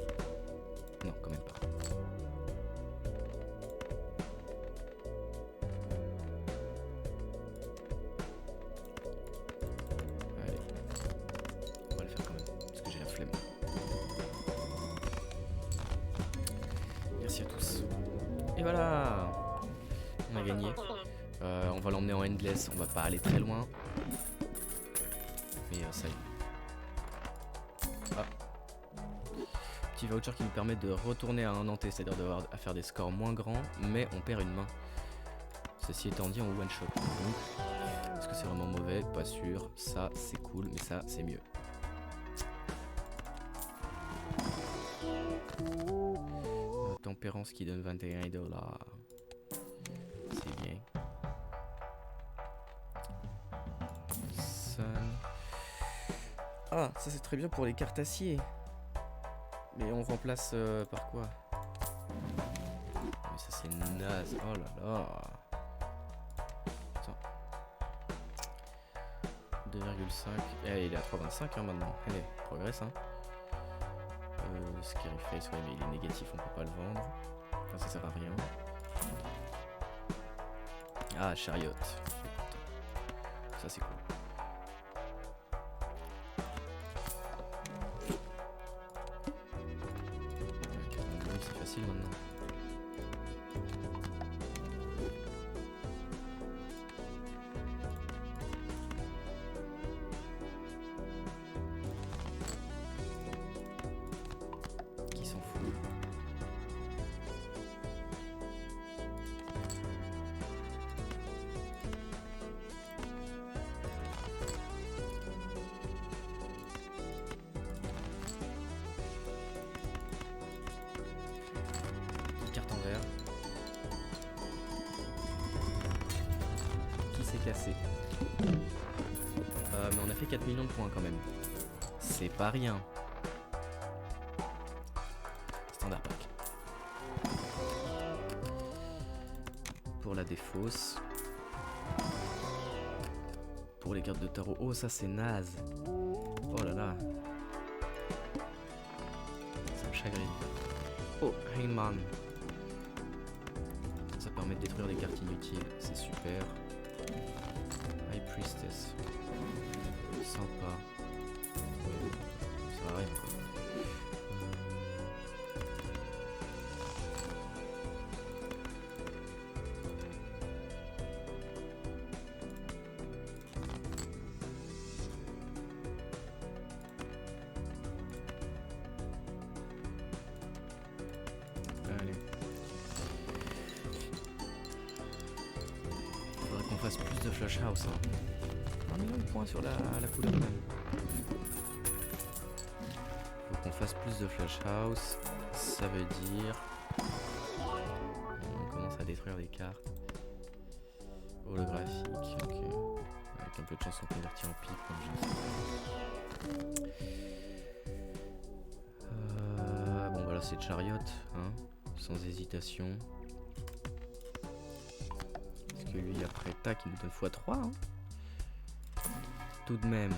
Non, quand même pas. Allez. On va le faire quand même, parce que j'ai la flemme. Merci à tous. Et voilà! On a gagné. On va l'emmener en endless, on va pas aller très loin. Mais ça y est. Ah. Petit voucher qui nous permet de retourner à un nantais, c'est-à-dire d'avoir à faire des scores moins grands, mais on perd une main. Ceci étant dit, en one shot. Donc, est-ce que c'est vraiment mauvais? Pas sûr. Ça, c'est cool, mais ça, c'est mieux. Tempérance qui donne 21 $. C'est bien. Ah, ça c'est très bien pour les cartes acier. Mais on remplace par quoi? Mais ça c'est naze. Oh là là. Putain. 2,5. Et il est à 3,25 hein, maintenant. Allez, progresse hein. Scary Face, ouais mais il est négatif, on peut pas le vendre. Enfin ça sert à rien. Ah, Chariot. Ça c'est cool. C'est facile maintenant. Qui s'en fout? Carte en vert. Qui s'est cassé? Mais on a fait 4 millions de points quand même. C'est pas rien. Standard pack. Pour la défausse. Pour les cartes de tarot. Oh ça c'est naze. Oh là là. Ça me chagrine. Oh, Hangman. Ça permet de détruire des cartes inutiles, c'est super. High Priestess. Sympa. Ça va rien quoi. Allez. Faudrait qu'on fasse plus de Flush House. Hein. 1 million de points sur la couleur même. Faut qu'on fasse plus de Flush House. Ça veut dire... On commence à détruire des cartes. Holographique, ok. Avec un peu de chance on convertit en pique comme je sais. Bon voilà c'est Chariot, hein, sans hésitation. Parce que lui après tac il nous donne x3 hein. Tout de même.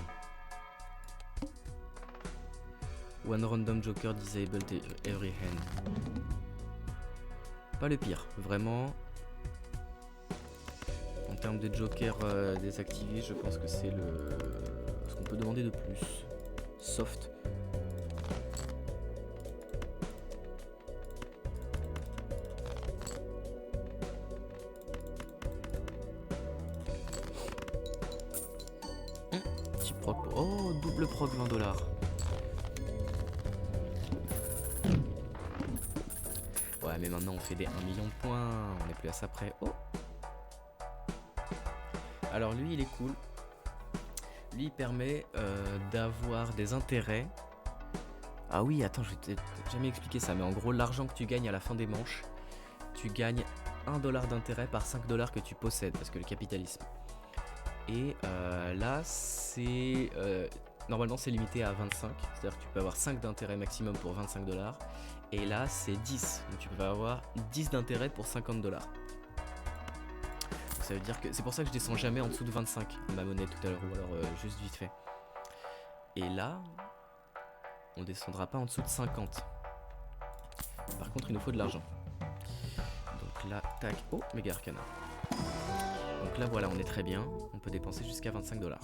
One random joker disabled every hand. Pas le pire, vraiment. En termes de joker désactivé, je pense que c'est ce qu'on peut demander de plus. Soft. Petit proc. Oh, double proc 20 $. Ouais, mais maintenant on fait des 1 million de points. On est plus à ça près. Oh. Alors lui il est cool. Lui il permet d'avoir des intérêts. Ah oui attends je t'ai jamais expliqué ça mais en gros l'argent que tu gagnes à la fin des manches, tu gagnes 1 $ d'intérêt par 5 $ que tu possèdes parce que le capitalisme. Et là c'est normalement c'est limité à 25, c'est-à-dire que tu peux avoir 5 d'intérêt maximum pour 25 $. Et là c'est 10, donc tu peux avoir 10 d'intérêt pour 50 $. Ça veut dire que c'est pour ça que je descends jamais en dessous de 25 ma monnaie tout à l'heure ou alors juste vite fait. Et là, on descendra pas en dessous de 50. Par contre, il nous faut de l'argent. Donc là, tac, oh, méga arcana. Donc là, voilà, on est très bien. On peut dépenser jusqu'à 25 $.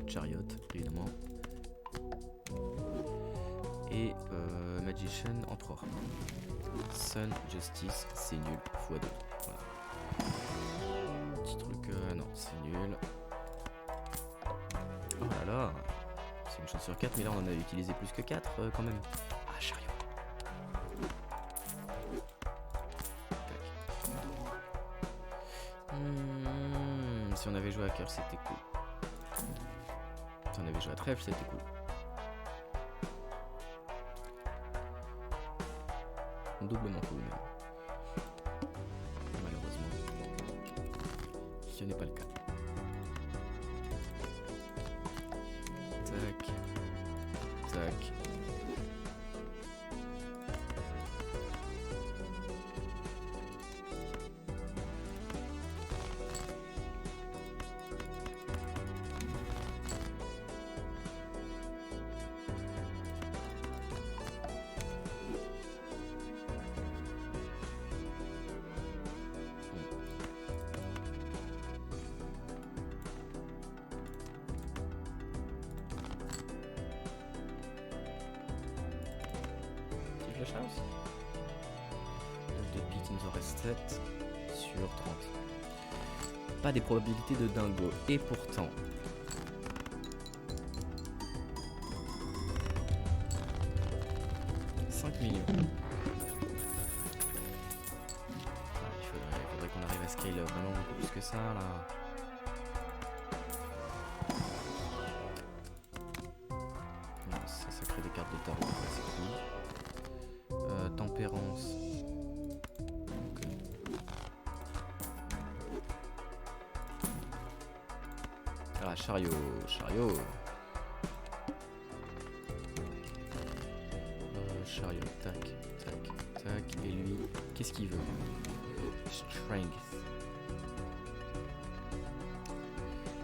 Chariot, évidemment. Et Magician, Emperor. Sun, Justice, c'est nul, x2. Voilà. Petit truc, non, c'est nul. Oh là là, c'est une chance sur 4, mais là on en a utilisé plus que 4 quand même. Ah, chariot. Si on avait joué à cœur, c'était cool. Si on avait joué à trèfle, c'était cool. Doublement cool même. Malheureusement, ce n'est pas le cas. flash house. 2 piques, il nous en reste 7 sur 30. Pas des probabilités de dingo. Et pourtant... millions. Il faudrait qu'on arrive à scale vraiment beaucoup plus que ça là. Non, ça crée des cartes de tarot, c'est cool. Tempérance. Okay. Ah, chariot. Chariot, tac, tac, tac, et lui, qu'est-ce qu'il veut? Strength.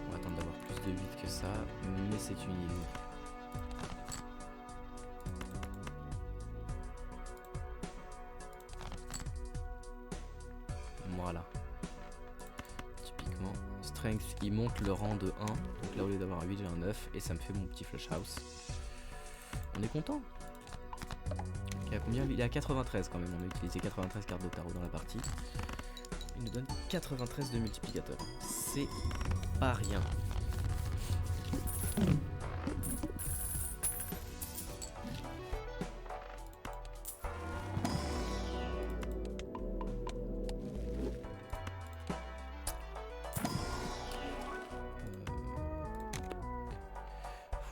On va attendre d'avoir plus de 8 que ça, mais c'est une île. Voilà. Typiquement, Strength, il monte le rang de 1, donc là au lieu d'avoir un 8, j'ai un 9, et ça me fait mon petit flush house. On est content. Il est à combien? Il est à 93 quand même, on a utilisé 93 cartes de tarot dans la partie. Il nous donne 93 de multiplicateur. C'est pas rien.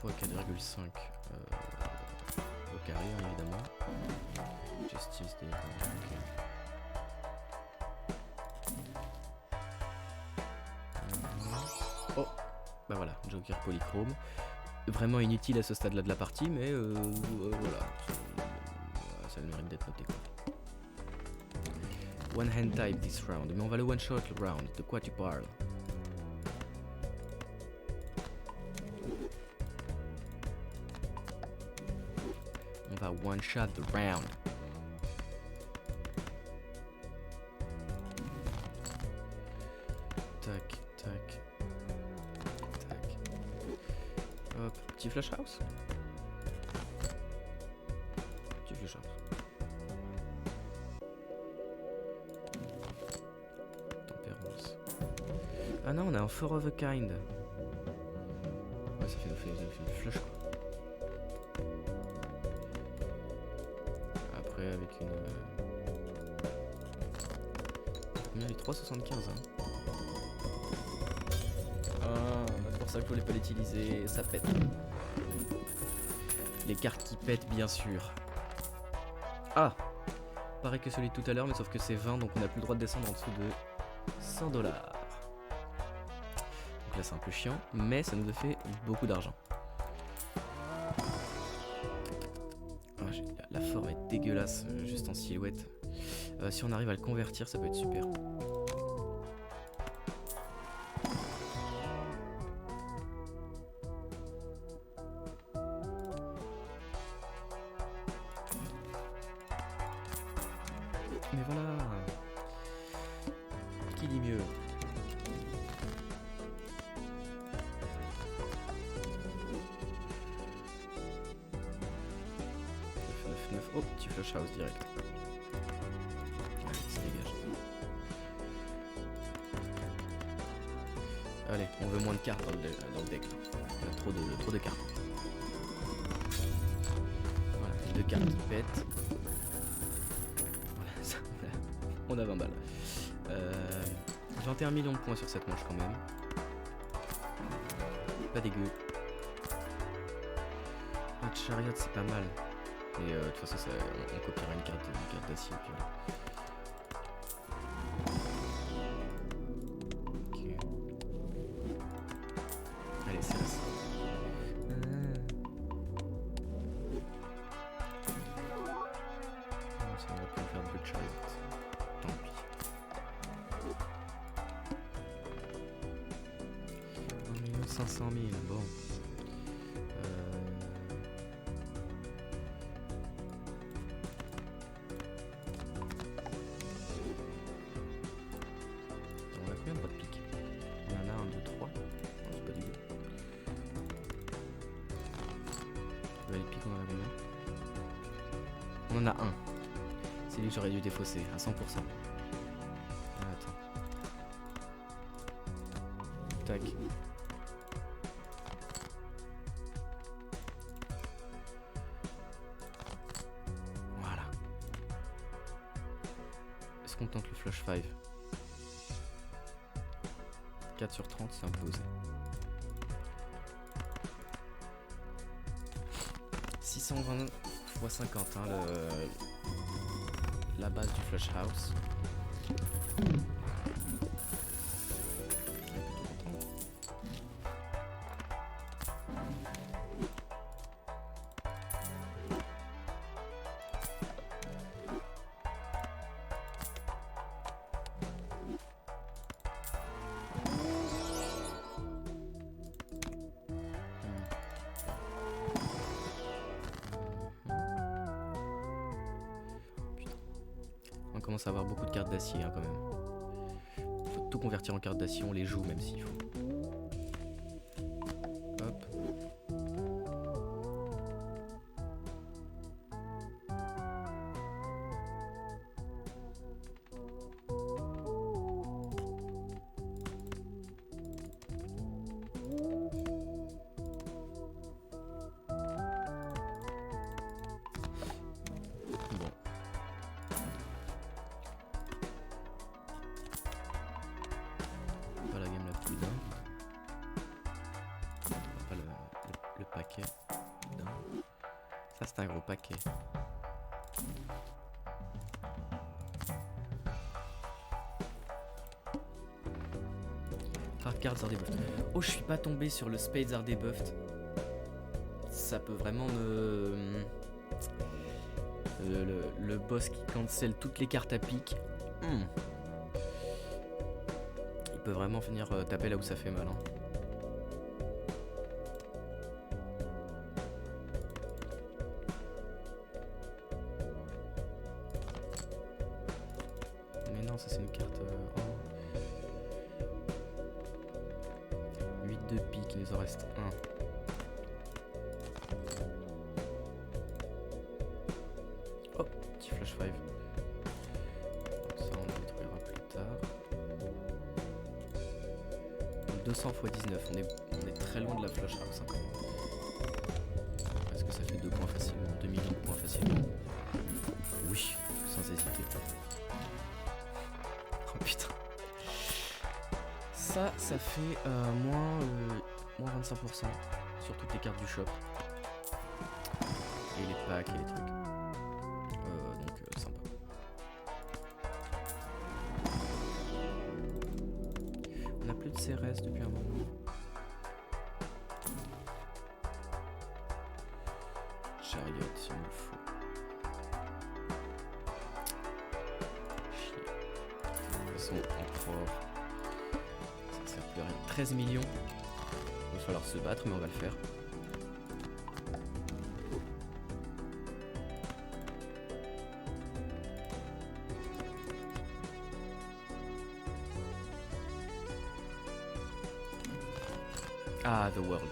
Fois 4,5 au carré évidemment. Justice des... Oh, bah voilà, Joker polychrome. Vraiment inutile à ce stade-là de la partie, mais voilà, ça a le mérite d'être noté quoi. One hand type this round, mais on va le one shot le round. De quoi tu parles? On va one shot the round. Tac, tac, tac. Hop, petit flash house. Petit flash house. Tempérance. Ah non, on a un four of a kind. Ouais, ça fait une flash quoi. Après, avec une. Combien les 3,75 hein. Ah, c'est pour ça que je voulais pas l'utiliser, ça pète. Les cartes qui pètent bien sûr. Ah, pareil que celui de tout à l'heure, mais sauf que c'est 20, donc on n'a plus le droit de descendre en dessous de 100 $. Donc là c'est un peu chiant, mais ça nous a fait beaucoup d'argent. Ah, la forme est dégueulasse, juste en silhouette. Si on arrive à le convertir, ça peut être super. Mais voilà. Qui dit mieux? Oh, petit flash house direct. Allez, ça dégage. Allez, on veut moins de cartes dans le deck. Là. Il y a trop de cartes. Voilà, 2 cartes qui pètent. Voilà, ça, on a 20 balles. 21 millions de points sur cette manche quand même. Pas dégueu. Notre chariot c'est pas mal. Mais de toute façon ça, on copiera une carte d'acier. Ok. Allez, c'est resté. Ça on va pas faire de chariot. Tant pis. 1 500 000, bon. On a combien de droits de pique? Il y en a 1, 2, 3. Non, c'est pas dégueu. Les piques, on en a combien? On On en a un. C'est lui que j'aurais dû défausser à 100%. Attends. Tac. Voilà. Est-ce qu'on tente le flush 5? 4 sur 30, c'est un peu osé. 620 x 50, hein, la base du flush house. On commence à avoir beaucoup de cartes d'acier hein, quand même. Faut tout convertir en cartes d'acier, on les joue même s'il faut. Hop. Ça c'est un gros paquet. Rare cards are debuffed. Oh, je suis pas tombé sur le Spades are debuffed. Ça peut vraiment me... Le boss qui cancel toutes les cartes à pique. Il peut vraiment venir taper là où ça fait mal. Hein. Mais non, ça c'est une carte... 8 de pique, il nous en reste 1. Oh, petit flash 5. Ça on le détruira plus tard. 200 x 19, on est très loin de la flash house. Hein. Est-ce que ça fait 2 points facilement, 2 millions de points facilement? Oui, sans hésiter. Oh putain. Ça fait moins 25% sur toutes les cartes du shop. Et les packs et les trucs. Donc sympa. On n'a plus de CRS depuis un moment. Chariot s'il me le faut. Chier. De toute façon, encore. Ça ne sert plus à rien. 13 millions. Il va falloir se battre, mais on va le faire. Ah, The World.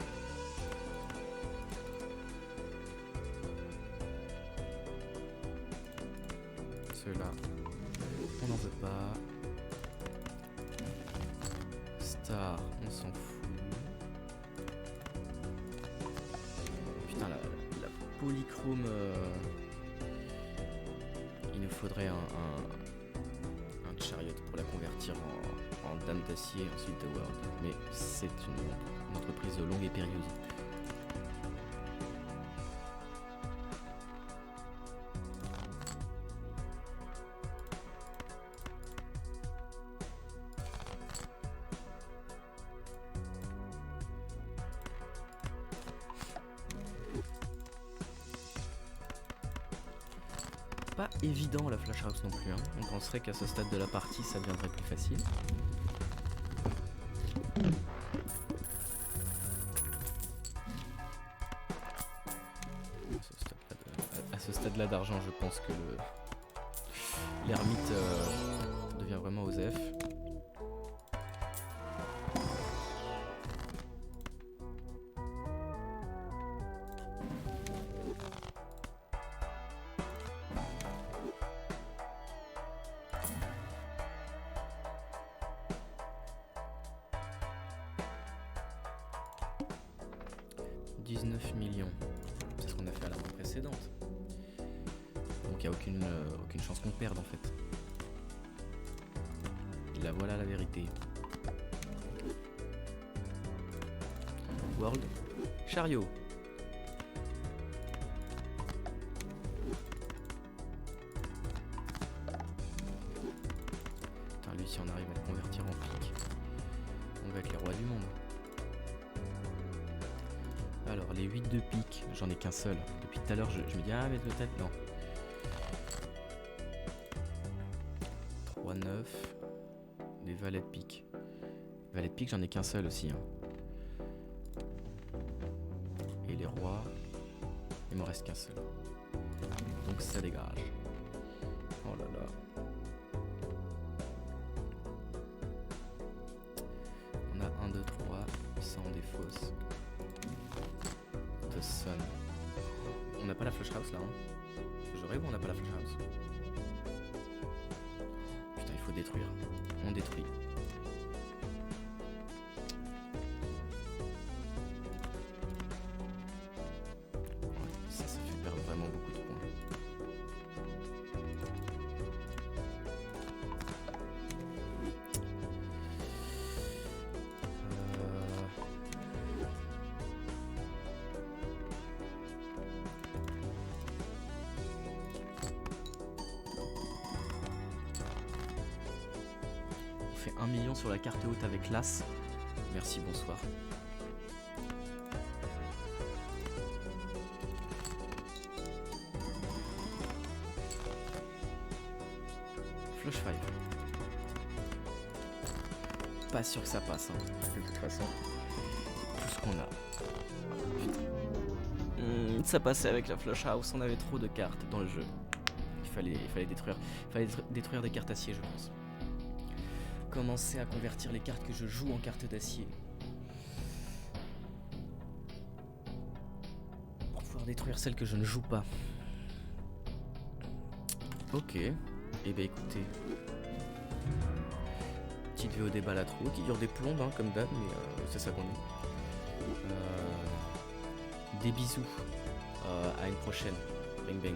Ceux-là, on n'en veut pas. Star, on s'en fout. Putain, la polychrome... il nous faudrait un chariot pour la convertir en dame d'acier, ensuite The World. Mais c'est une entreprise longue et périlleuse. Pas évident la flash house non plus, hein. On penserait qu'à ce stade de la partie ça deviendrait plus facile. À ce stade là d'argent, je pense que l'ermite devient vraiment OSEF. 19 millions. C'est ce qu'on a fait à la main précédente. Donc il n'y a aucune chance qu'on perde en fait. La voilà la vérité. World Chariot. Putain, lui, si on arrive à le convertir en pique, on va être les rois du monde. Alors, les 8 de pique, j'en ai qu'un seul. Depuis tout à l'heure, je me dis, ah, mais peut-être, non. 3, 9. Des valets de pique. Valets de pique, j'en ai qu'un seul aussi. Hein. Et les rois, il m'en reste qu'un seul. Donc ça dégage. Oh là là. On a 1, 2, 3, ça en défausse. The Sun. On n'a pas la flush house là, hein. Je rêve, on n'a pas la flush house. Putain, il faut détruire. On détruit. Ouais, ça fait perdre vraiment beaucoup de points. On fait 1 million sur la carte haute avec l'As. Merci, bonsoir. Flush 5. Pas sûr que ça passe, hein, de toute façon. Tout ce qu'on a. Ça passait avec la flush house, on avait trop de cartes dans le jeu. Il fallait détruire des cartes acier, je pense. Commencer à convertir les cartes que je joue en cartes d'acier. Pour pouvoir détruire celles que je ne joue pas. Ok. Eh ben écoutez. Petite VOD Balatro qui dure des plombes hein, comme d'hab, mais c'est ça qu'on est. Des bisous. À une prochaine. Bang bang.